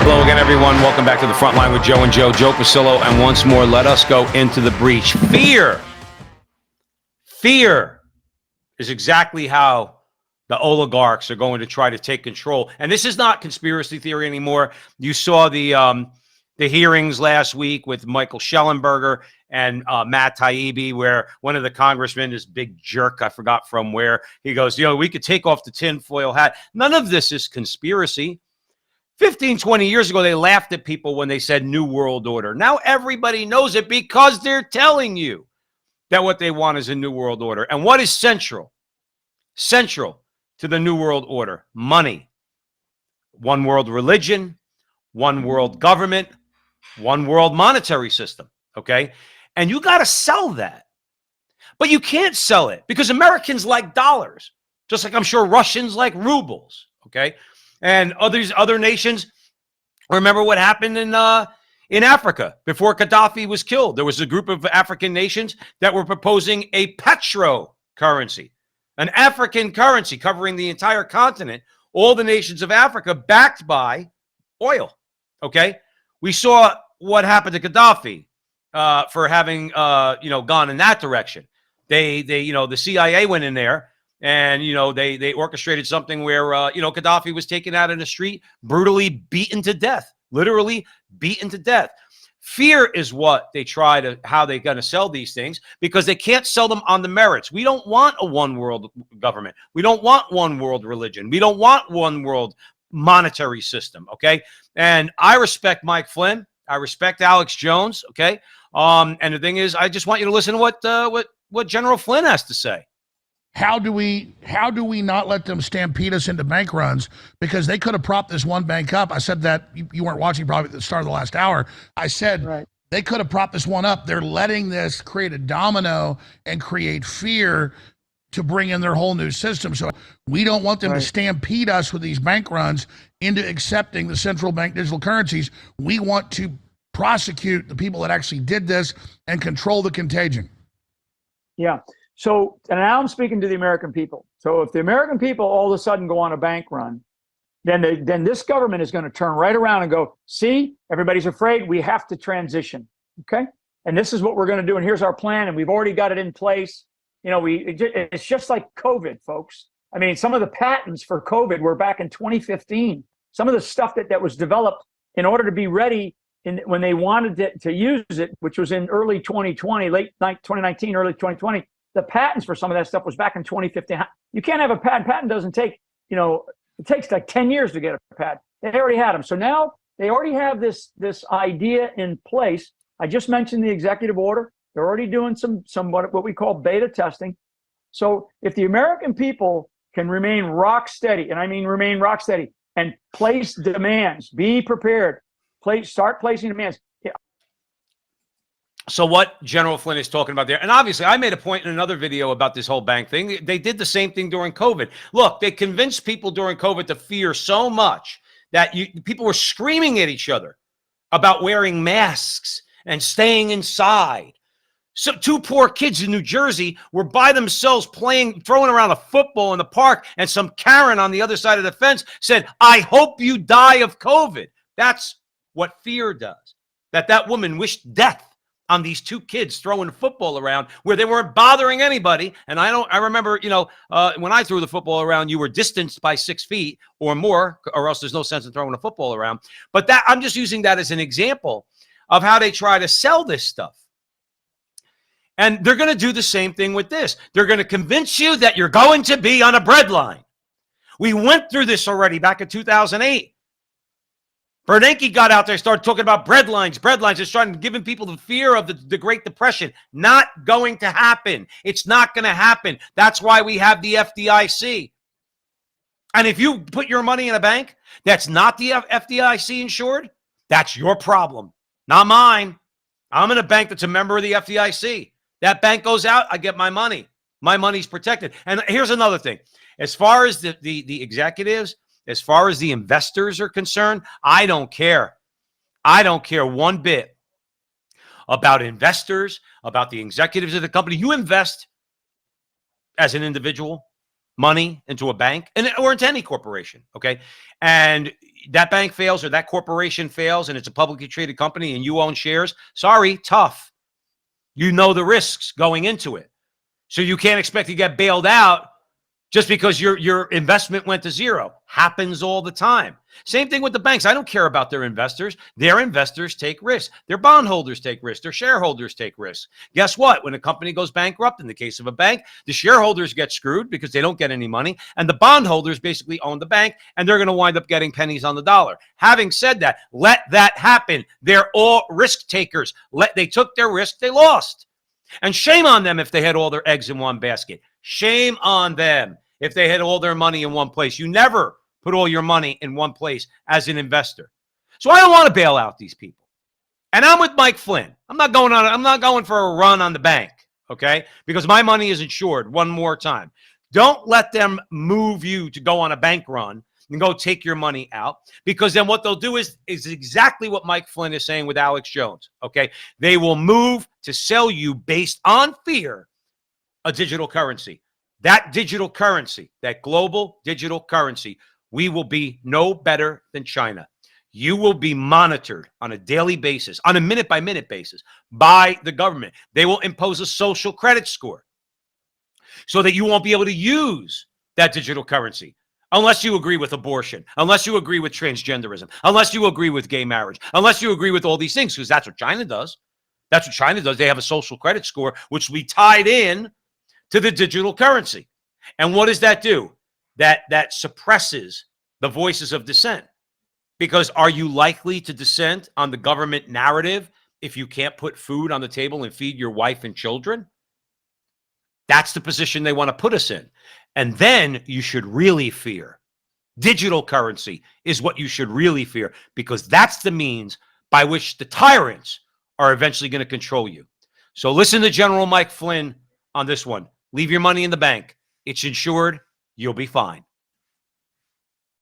Hello again, everyone. Welcome back to the Front Line with Joe and Joe. Joe Pasillo, and once more, let us go into the breach. Fear is exactly how the oligarchs are going to try to take control. And this is not conspiracy theory anymore. You saw the hearings last week with Michael Schellenberger and Matt Taibbi, where one of the congressmen, this big jerk, I forgot from where, he goes, we could take off the tinfoil hat. None of this is conspiracy. 15, 20 years ago, they laughed at people when they said New World Order. Now everybody knows it because they're telling you that what they want is a New World Order. And what is central? Central to the New World Order: money, one world religion, one world government, one world monetary system, okay? And you got to sell that. But you can't sell it because Americans like dollars, just like I'm sure Russians like rubles, okay? And other nations, remember what happened in Africa before Gaddafi was killed. There was a group of African nations that were proposing a petro currency, an African currency covering the entire continent, all the nations of Africa, backed by oil. Okay, we saw what happened to Gaddafi for having gone in that direction. The CIA went in there. And, they orchestrated something where, Gaddafi was taken out in the street, brutally beaten to death, literally beaten to death. Fear is what they how they're going to sell these things, because they can't sell them on the merits. We don't want a one world government. We don't want one world religion. We don't want one world monetary system. Okay. And I respect Mike Flynn. I respect Alex Jones. Okay. And the thing is, I just want you to listen to what General Flynn has to say. How do we not let them stampede us into bank runs? Because they could have propped this one bank up. I said that, you weren't watching probably at the start of the last hour. I said, right, they could have propped this one up. They're letting this create a domino and create fear to bring in their whole new system. So we don't want them to stampede us with these bank runs into accepting the central bank digital currencies. We want to prosecute the people that actually did this and control the contagion. Yeah. So, and now I'm speaking to the American people. So if the American people all of a sudden go on a bank run, then this government is going to turn right around and go, see, everybody's afraid, we have to transition. Okay. And this is what we're going to do. And here's our plan. And we've already got it in place. It's just like COVID, folks. I mean, some of the patents for COVID were back in 2015. Some of the stuff that was developed in order to be ready when they wanted to use it, which was in early 2020, late 2019, early 2020. The patents for some of that stuff was back in 2015. You can't have a patent. Patent doesn't take, it takes like 10 years to get a patent. They already had them. So now they already have this idea in place. I just mentioned the executive order. They're already doing some what we call beta testing. So if the American people can remain rock steady, and I mean remain rock steady, and place demands, be prepared, start placing demands. So what General Flynn is talking about there, and obviously I made a point in another video about this whole bank thing. They did the same thing during COVID. Look, they convinced people during COVID to fear so much that people were screaming at each other about wearing masks and staying inside. So two poor kids in New Jersey were by themselves throwing around a football in the park, and some Karen on the other side of the fence said, "I hope you die of COVID." That's what fear does. That woman wished death on these two kids throwing football around where they weren't bothering anybody. And I remember, when I threw the football around, you were distanced by 6 feet or more, or else there's no sense in throwing a football around. But I'm just using that as an example of how they try to sell this stuff. And they're going to do the same thing with this. They're going to convince you that you're going to be on a breadline. We went through this already back in 2008. Bernanke got out there, started talking about breadlines, and started giving people the fear of the Great Depression. Not going to happen. It's not going to happen. That's why we have the FDIC. And if you put your money in a bank that's not the FDIC insured, that's your problem, not mine. I'm in a bank that's a member of the FDIC. That bank goes out, I get my money. My money's protected. And here's another thing. As far as the executives, as far as the investors are concerned, I don't care. I don't care one bit about investors, about the executives of the company. You invest as an individual, money into a bank or into any corporation, okay, and that bank fails or that corporation fails and it's a publicly traded company and you own shares, sorry, tough. You know the risks going into it. So you can't expect to get bailed out just because your investment went to zero. Happens all the time. Same thing with the banks. I don't care about their investors. Their investors take risks. Their bondholders take risks. Their shareholders take risks. Guess what? When a company goes bankrupt, in the case of a bank, the shareholders get screwed because they don't get any money, and the bondholders basically own the bank, and they're going to wind up getting pennies on the dollar. Having said that, let that happen. They're all risk takers. They took their risk, they lost. And shame on them if they had all their eggs in one basket. Shame on them if they had all their money in one place. You never put all your money in one place as an investor. So I don't want to bail out these people. And I'm with Mike Flynn. I'm not going for a run on the bank, okay? Because my money is insured one more time. Don't let them move you to go on a bank run and go take your money out, because then what they'll do is exactly what Mike Flynn is saying with Alex Jones, okay? They will move to sell you, based on fear, a digital currency. That digital currency, that global digital currency, we will be no better than China. You will be monitored on a daily basis, on a minute-by-minute basis, by the government. They will impose a social credit score so that you won't be able to use that digital currency unless you agree with abortion, unless you agree with transgenderism, unless you agree with gay marriage, unless you agree with all these things, because that's what China does. That's what China does. They have a social credit score, which we tied in to the digital currency. And what does that do? That suppresses the voices of dissent. Because are you likely to dissent on the government narrative if you can't put food on the table and feed your wife and children? That's the position they want to put us in. And then you should really fear. Digital currency is what you should really fear, because that's the means by which the tyrants are eventually going to control you. So listen to General Mike Flynn on this one. Leave your money in the bank. It's insured. You'll be fine.